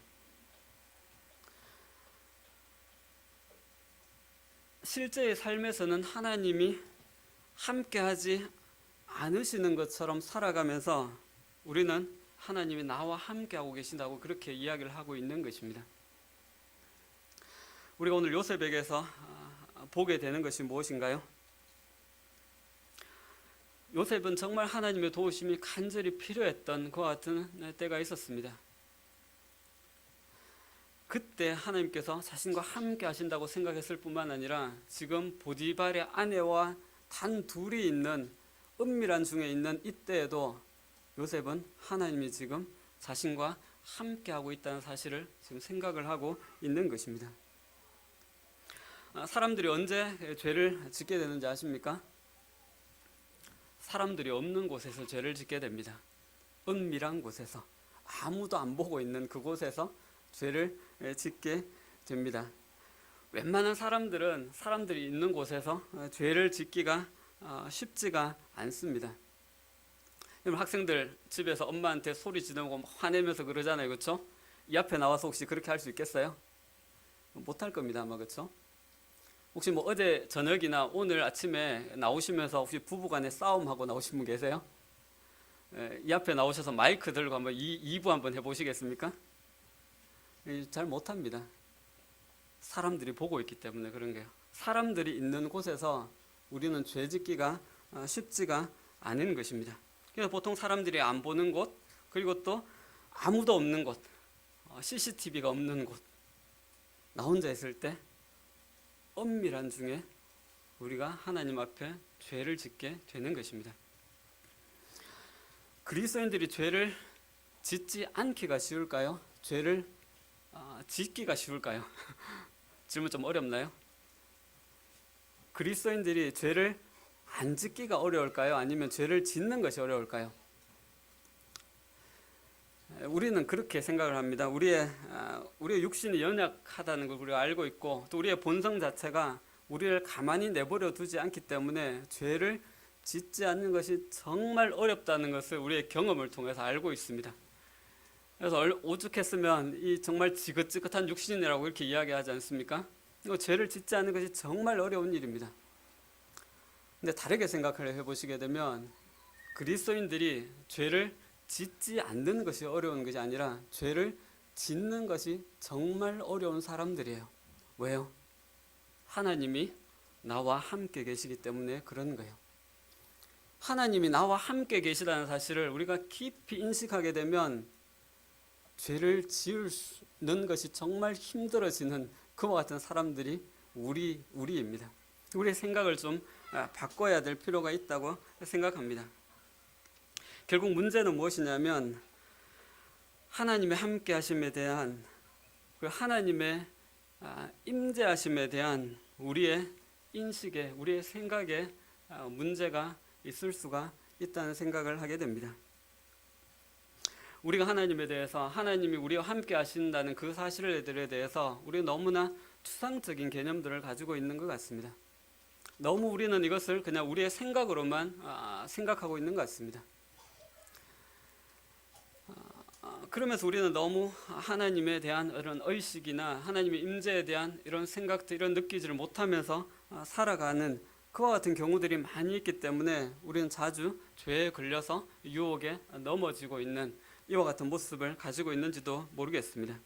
실제의 삶에서는 하나님이 함께하지 않으시는 것처럼 살아가면서 우리는 하나님이 나와 함께하고 계신다고 그렇게 이야기를 하고 있는 것입니다. 우리가 오늘 요셉에게서 보게 되는 것이 무엇인가요? 요셉은 정말 하나님의 도우심이 간절히 필요했던 그와 같은 때가 있었습니다. 그때 하나님께서 자신과 함께 하신다고 생각했을 뿐만 아니라 지금 보디발의 아내와 단 둘이 있는 은밀한 중에 있는 이때에도 요셉은 하나님이 지금 자신과 함께 하고 있다는 사실을 지금 생각을 하고 있는 것입니다. 사람들이 언제 죄를 짓게 되는지 아십니까? 사람들이 없는 곳에서 죄를 짓게 됩니다. 은밀한 곳에서, 아무도 안 보고 있는 그곳에서 죄를 짓게 됩니다. 웬만한 사람들은 사람들이 있는 곳에서 죄를 짓기가 쉽지가 않습니다. 학생들 집에서 엄마한테 소리 지르고 화내면서 그러잖아요, 그렇죠? 이 앞에 나와서 혹시 그렇게 할 수 있겠어요? 못할 겁니다, 아마. 그렇죠? 혹시 뭐 어제 저녁이나 오늘 아침에 나오시면서 혹시 부부간에 싸움하고 나오신 분 계세요? 이 앞에 나오셔서 마이크 들고 한번 2부 한번 해보시겠습니까? 잘 못합니다. 사람들이 보고 있기 때문에 그런 게요. 사람들이 있는 곳에서 우리는 죄 짓기가 쉽지가 않은 것입니다. 그래서 보통 사람들이 안 보는 곳, 그리고 또 아무도 없는 곳, CCTV가 없는 곳, 나 혼자 있을 때 은밀한 중에 우리가 하나님 앞에 죄를 짓게 되는 것입니다. 그리스도인들이 죄를 짓지 않기가 쉬울까요? 죄를 짓기가 쉬울까요? 질문 좀 어렵나요? 그리스도인들이 죄를 안 짓기가 어려울까요? 아니면 죄를 짓는 것이 어려울까요? 우리는 그렇게 생각을 합니다. 우리의 육신이 연약하다는 걸 우리가 알고 있고, 또 우리의 본성 자체가 우리를 가만히 내버려 두지 않기 때문에 죄를 짓지 않는 것이 정말 어렵다는 것을 우리의 경험을 통해서 알고 있습니다. 그래서 오죽했으면 이 정말 지긋지긋한 육신이라고 이렇게 이야기하지 않습니까? 죄를 짓지 않는 것이 정말 어려운 일입니다. 근데 다르게 생각을 해보시게 되면 그리스도인들이 죄를 짓지 않는 것이 어려운 것이 아니라 죄를 짓는 것이 정말 어려운 사람들이에요. 왜요? 하나님이 나와 함께 계시기 때문에 그런 거예요. 하나님이 나와 함께 계시다는 사실을 우리가 깊이 인식하게 되면 죄를 지으는 것이 정말 힘들어지는 그와 같은 사람들이 우리입니다. 우리의 생각을 좀 바꿔야 될 필요가 있다고 생각합니다. 결국 문제는 무엇이냐면 하나님의 함께 하심에 대한, 그 하나님의 임재하심에 대한 우리의 인식에, 우리의 생각에 문제가 있을 수가 있다는 생각을 하게 됩니다. 우리가 하나님에 대해서, 하나님이 우리와 함께 하신다는 그 사실들에 대해서 우리는 너무나 추상적인 개념들을 가지고 있는 것 같습니다. 너무 우리는 이것을 그냥 우리의 생각으로만 생각하고 있는 것 같습니다. 그러면서 우리는 너무 하나님에 대한 이런 의식이나 하나님의 임재에 대한 이런 생각들, 이런 느끼지를 못하면서 살아가는 그와 같은 경우들이 많이 있기 때문에 우리는 자주 죄에 걸려서 유혹에 넘어지고 있는 이와 같은 모습을 가지고 있는지도 모르겠습니다.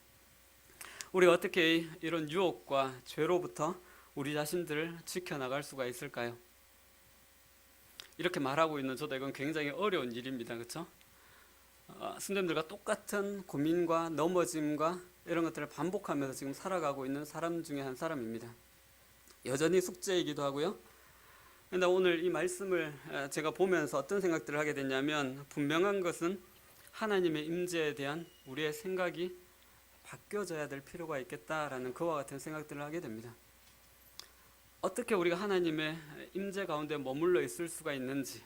우리가 어떻게 이런 유혹과 죄로부터 우리 자신들을 지켜나갈 수가 있을까요? 이렇게 말하고 있는 저도 이건 굉장히 어려운 일입니다. 그렇죠? 선생님들과 똑같은 고민과 넘어짐과 이런 것들을 반복하면서 지금 살아가고 있는 사람 중에 한 사람입니다. 여전히 숙제이기도 하고요. 그런데 오늘 이 말씀을 제가 보면서 어떤 생각들을 하게 됐냐면, 분명한 것은 하나님의 임재에 대한 우리의 생각이 바뀌어져야 될 필요가 있겠다라는 그와 같은 생각들을 하게 됩니다. 어떻게 우리가 하나님의 임재 가운데 머물러 있을 수가 있는지,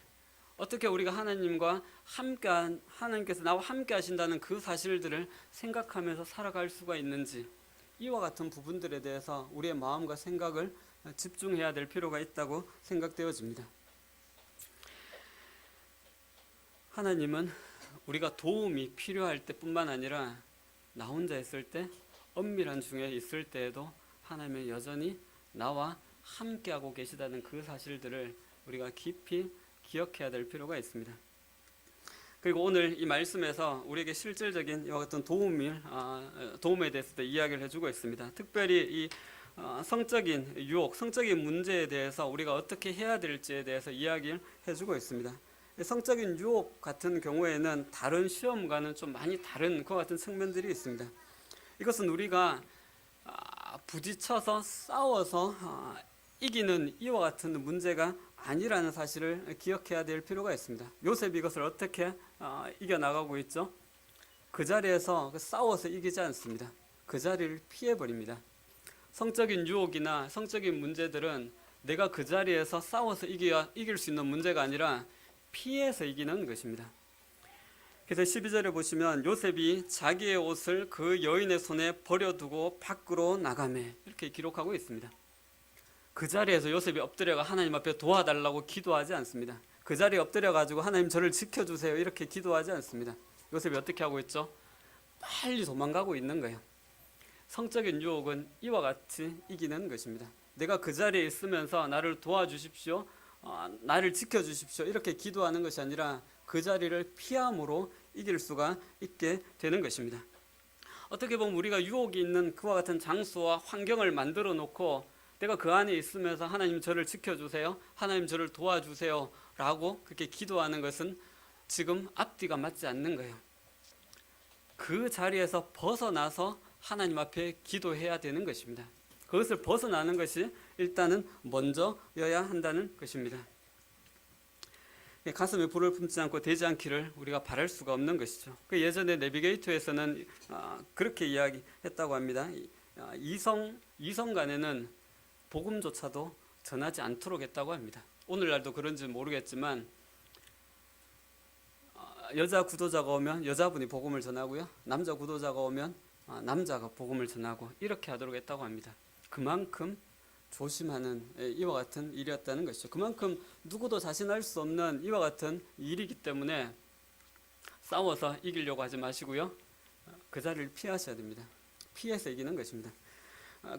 어떻게 우리가 하나님과 함께한, 하나님께서 나와 함께 하신다는 그 사실들을 생각하면서 살아갈 수가 있는지, 이와 같은 부분들에 대해서 우리의 마음과 생각을 집중해야 될 필요가 있다고 생각되어집니다. 하나님은 우리가 도움이 필요할 때뿐만 아니라 나 혼자 있을 때, 엄밀한 중에 있을 때에도 하나님은 여전히 나와 함께하고 계시다는 그 사실들을 우리가 깊이 기억해야 될 필요가 있습니다. 그리고 오늘 이 말씀에서 우리에게 실질적인 이와 같은 도움에 대해서 이야기를 해주고 있습니다. 특별히 이 성적인 유혹, 성적인 문제에 대해서 우리가 어떻게 해야 될지에 대해서 이야기를 해주고 있습니다. 성적인 유혹 같은 경우에는 다른 시험과는 좀 많이 다른 것 같은 측면들이 있습니다. 이것은 우리가 부딪혀서 싸워서 이기는 이와 같은 문제가 아니라는 사실을 기억해야 될 필요가 있습니다. 요셉이 이것을 어떻게 이겨나가고 있죠? 그 자리에서 싸워서 이기지 않습니다. 그 자리를 피해버립니다. 성적인 유혹이나 성적인 문제들은 내가 그 자리에서 싸워서 이길 수 있는 문제가 아니라 피해서 이기는 것입니다. 그래서 12절에 보시면 요셉이 자기의 옷을 그 여인의 손에 버려두고 밖으로 나가매 이렇게 기록하고 있습니다. 그 자리에서 요셉이 엎드려가 하나님 앞에 도와달라고 기도하지 않습니다. 그 자리에 엎드려가지고 하나님 저를 지켜주세요 이렇게 기도하지 않습니다. 요셉이 어떻게 하고 있죠? 빨리 도망가고 있는 거예요. 성적인 유혹은 이와 같이 이기는 것입니다. 내가 그 자리에 있으면서 나를 도와주십시오, 나를 지켜주십시오 이렇게 기도하는 것이 아니라 그 자리를 피함으로 이길 수가 있게 되는 것입니다. 어떻게 보면 우리가 유혹이 있는 그와 같은 장소와 환경을 만들어 놓고 내가 그 안에 있으면서 하나님 저를 지켜주세요, 하나님 저를 도와주세요 라고 그렇게 기도하는 것은 지금 앞뒤가 맞지 않는 거예요. 그 자리에서 벗어나서 하나님 앞에 기도해야 되는 것입니다. 그것을 벗어나는 것이 일단은 먼저여야 한다는 것입니다. 가슴에 불을 품지 않고 되지 않기를 우리가 바랄 수가 없는 것이죠. 그 예전에 내비게이터에서는 그렇게 이야기했다고 합니다. 이성 간에는 복음조차도 전하지 않도록 했다고 합니다. 오늘날도 그런지 모르겠지만 여자 구도자가 오면 여자분이 복음을 전하고요, 남자 구도자가 오면 남자가 복음을 전하고 이렇게 하도록 했다고 합니다. 그만큼 조심하는 이와 같은 일이었다는 것이죠. 그만큼 누구도 자신할 수 없는 이와 같은 일이기 때문에 싸워서 이기려고 하지 마시고요, 그 자리를 피하셔야 됩니다. 피해서 이기는 것입니다.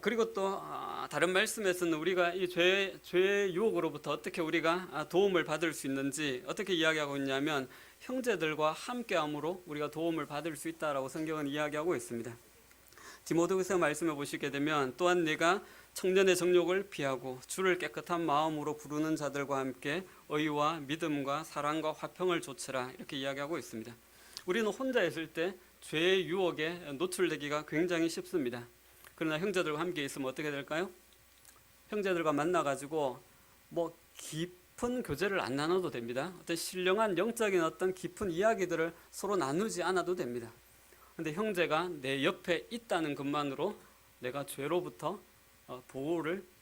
그리고 또 다른 말씀에서는 우리가 이 죄의 유혹으로부터 어떻게 우리가 도움을 받을 수 있는지 어떻게 이야기하고 있냐면 형제들과 함께함으로 우리가 도움을 받을 수 있다라고 성경은 이야기하고 있습니다. 디모데후서 말씀을 보시게 되면 또한 네가 청년의 정욕을 피하고 주를 깨끗한 마음으로 부르는 자들과 함께 의와 믿음과 사랑과 화평을 좇으라 이렇게 이야기하고 있습니다. 우리는 혼자 있을 때 죄의 유혹에 노출되기가 굉장히 쉽습니다. 그러나 형제들과 함께 있으면 어떻게 될까요? 형제들과 만나가지고 깊은 교제를 안 나눠도 됩니다. 어떤 신령한 영적인 어떤 깊은 이야기들을 서로 나누지 않아도 됩니다. 그런데 형제가 내 옆에 있다는 것만으로 내가 죄로부터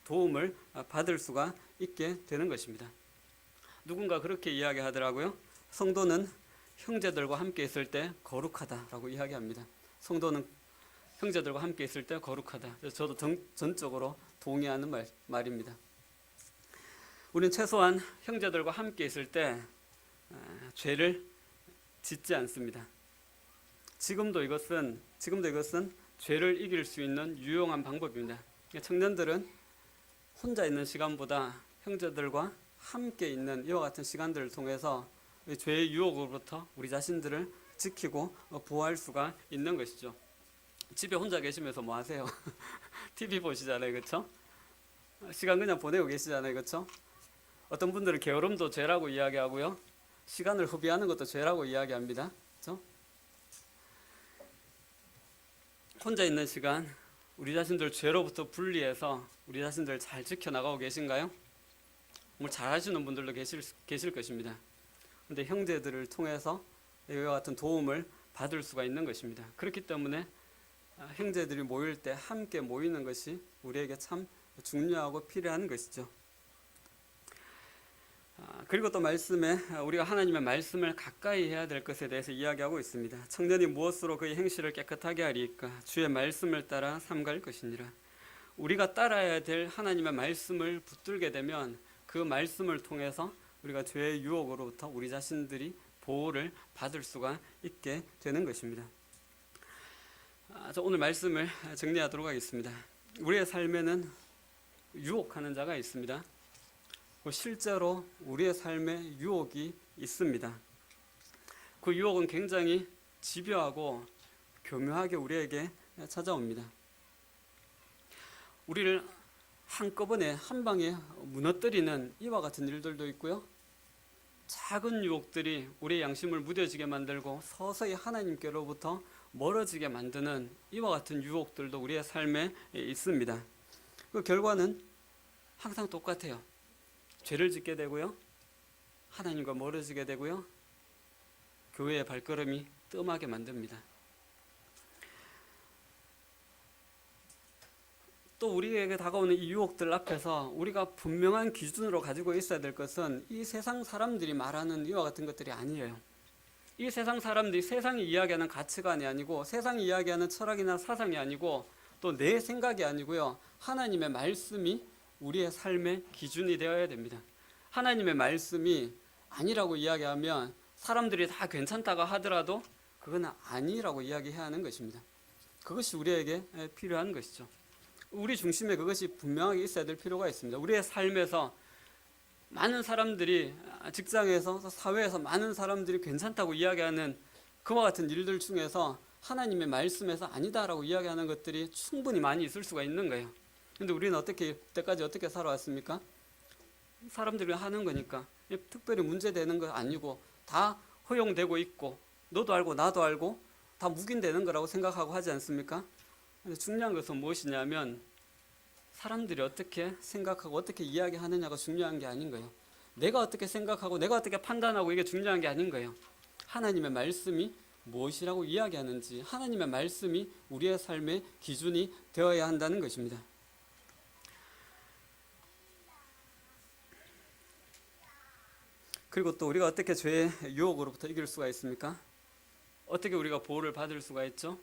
도움을 받을 수가 있게 되는 것입니다. 누군가 그렇게 이야기하더라고요. 성도는 형제들과 함께 있을 때 거룩하다라고 이야기합니다. 성도는 형제들과 함께 있을 때 거룩하다. 저도 전적으로 동의하는 말입니다. 우리는 최소한 형제들과 함께 있을 때 죄를 짓지 않습니다. 지금도 이것은 죄를 이길 수 있는 유용한 방법입니다. 청년들은 혼자 있는 시간보다 형제들과 함께 있는 이와 같은 시간들을 통해서 죄의 유혹으로부터 우리 자신들을 지키고 보호할 수가 있는 것이죠. 집에 혼자 계시면서 뭐 하세요? TV 보시잖아요, 그렇죠? 시간 그냥 보내고 계시잖아요, 그렇죠? 어떤 분들은 게으름도 죄라고 이야기하고요, 시간을 허비하는 것도 죄라고 이야기합니다, 그렇죠? 혼자 있는 시간 우리 자신들 죄로부터 분리해서 우리 자신들 잘 지켜나가고 계신가요? 뭘 잘하시는 분들도 계실 것입니다. 그런데 형제들을 통해서 이와 같은 도움을 받을 수가 있는 것입니다. 그렇기 때문에 형제들이 모일 때 함께 모이는 것이 우리에게 참 중요하고 필요한 것이죠. 그리고 또 말씀에 우리가 하나님의 말씀을 가까이 해야 될 것에 대해서 이야기하고 있습니다. 청년이 무엇으로 그의 행실을 깨끗하게 하리까? 주의 말씀을 따라 삼갈 것이니라. 우리가 따라야 될 하나님의 말씀을 붙들게 되면 그 말씀을 통해서 우리가 죄의 유혹으로부터 우리 자신들이 보호를 받을 수가 있게 되는 것입니다. 오늘 말씀을 정리하도록 하겠습니다. 우리의 삶에는 유혹하는 자가 있습니다. 실제로 우리의 삶에 유혹이 있습니다. 그 유혹은 굉장히 집요하고 교묘하게 우리에게 찾아옵니다. 우리를 한꺼번에 한 방에 무너뜨리는 이와 같은 일들도 있고요. 작은 유혹들이 우리의 양심을 무뎌지게 만들고 서서히 하나님께로부터 멀어지게 만드는 이와 같은 유혹들도 우리의 삶에 있습니다. 그 결과는 항상 똑같아요. 죄를 짓게 되고요. 하나님과 멀어지게 되고요. 교회의 발걸음이 뜸하게 만듭니다. 또 우리에게 다가오는 이 유혹들 앞에서 우리가 분명한 기준으로 가지고 있어야 될 것은 이 세상 사람들이 말하는 이와 같은 것들이 아니에요. 이 세상 사람들이 세상이 이야기하는 가치관이 아니고 세상이 이야기하는 철학이나 사상이 아니고 또 내 생각이 아니고요. 하나님의 말씀이 우리의 삶의 기준이 되어야 됩니다. 하나님의 말씀이 아니라고 이야기하면 사람들이 다 괜찮다고 하더라도 그건 아니라고 이야기해야 하는 것입니다. 그것이 우리에게 필요한 것이죠. 우리 중심에 그것이 분명하게 있어야 될 필요가 있습니다. 우리의 삶에서 많은 사람들이 직장에서 사회에서 많은 사람들이 괜찮다고 이야기하는 그와 같은 일들 중에서 하나님의 말씀에서 아니다라고 이야기하는 것들이 충분히 많이 있을 수가 있는 거예요. 근데 우리는 때까지 어떻게 살아왔습니까? 사람들이 하는 거니까 특별히 문제되는 거 아니고 다 허용되고 있고 너도 알고 나도 알고 다 묵인되는 거라고 생각하고 하지 않습니까? 근데 중요한 것은 무엇이냐면 사람들이 어떻게 생각하고 어떻게 이야기하느냐가 중요한 게 아닌 거예요. 내가 어떻게 생각하고 내가 어떻게 판단하고 이게 중요한 게 아닌 거예요. 하나님의 말씀이 무엇이라고 이야기하는지 하나님의 말씀이 우리의 삶의 기준이 되어야 한다는 것입니다. 그리고 또 우리가 어떻게 죄의 유혹으로부터 이길 수가 있습니까? 어떻게 우리가 보호를 받을 수가 있죠?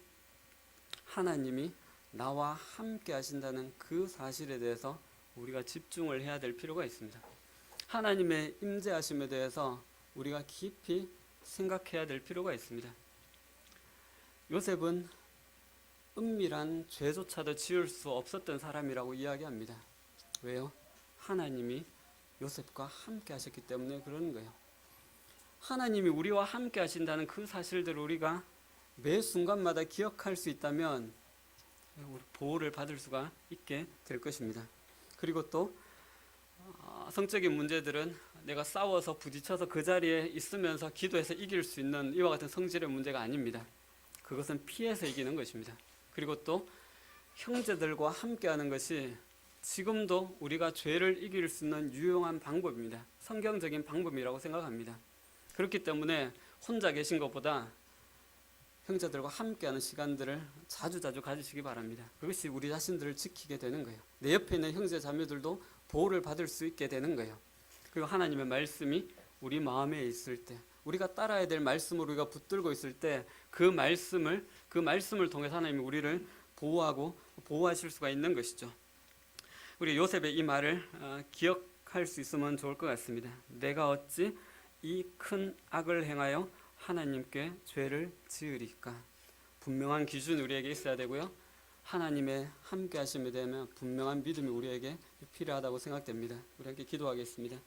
하나님이 나와 함께 하신다는 그 사실에 대해서 우리가 집중을 해야 될 필요가 있습니다. 하나님의 임재하심에 대해서 우리가 깊이 생각해야 될 필요가 있습니다. 요셉은 은밀한 죄조차도 지을 수 없었던 사람이라고 이야기합니다. 왜요? 하나님이 요셉과 함께 하셨기 때문에 그러는 거예요. 하나님이 우리와 함께 하신다는 그 사실들을 우리가 매 순간마다 기억할 수 있다면 보호를 받을 수가 있게 될 것입니다. 그리고 또 성적인 문제들은 내가 싸워서 부딪혀서 그 자리에 있으면서 기도해서 이길 수 있는 이와 같은 성질의 문제가 아닙니다. 그것은 피해서 이기는 것입니다. 그리고 또 형제들과 함께하는 것이 지금도 우리가 죄를 이길 수 있는 유용한 방법입니다. 성경적인 방법이라고 생각합니다. 그렇기 때문에 혼자 계신 것보다 형제들과 함께하는 시간들을 자주자주 가지시기 바랍니다. 그것이 우리 자신들을 지키게 되는 거예요. 내 옆에 있는 형제 자매들도 보호를 받을 수 있게 되는 거예요. 그리고 하나님의 말씀이 우리 마음에 있을 때 우리가 따라야 될 말씀으로 우리가 붙들고 있을 때 그 말씀을 통해서 하나님이 우리를 보호하고 보호하실 수가 있는 것이죠. 우리 요셉의 이 말을 기억할 수 있으면 좋을 것 같습니다. 내가 어찌 이 큰 악을 행하여 하나님께 죄를 지으리까. 분명한 기준이 우리에게 있어야 되고요. 하나님의 함께 하심에 대한 분명한 믿음이 우리에게 필요하다고 생각됩니다. 우리 함께 기도하겠습니다.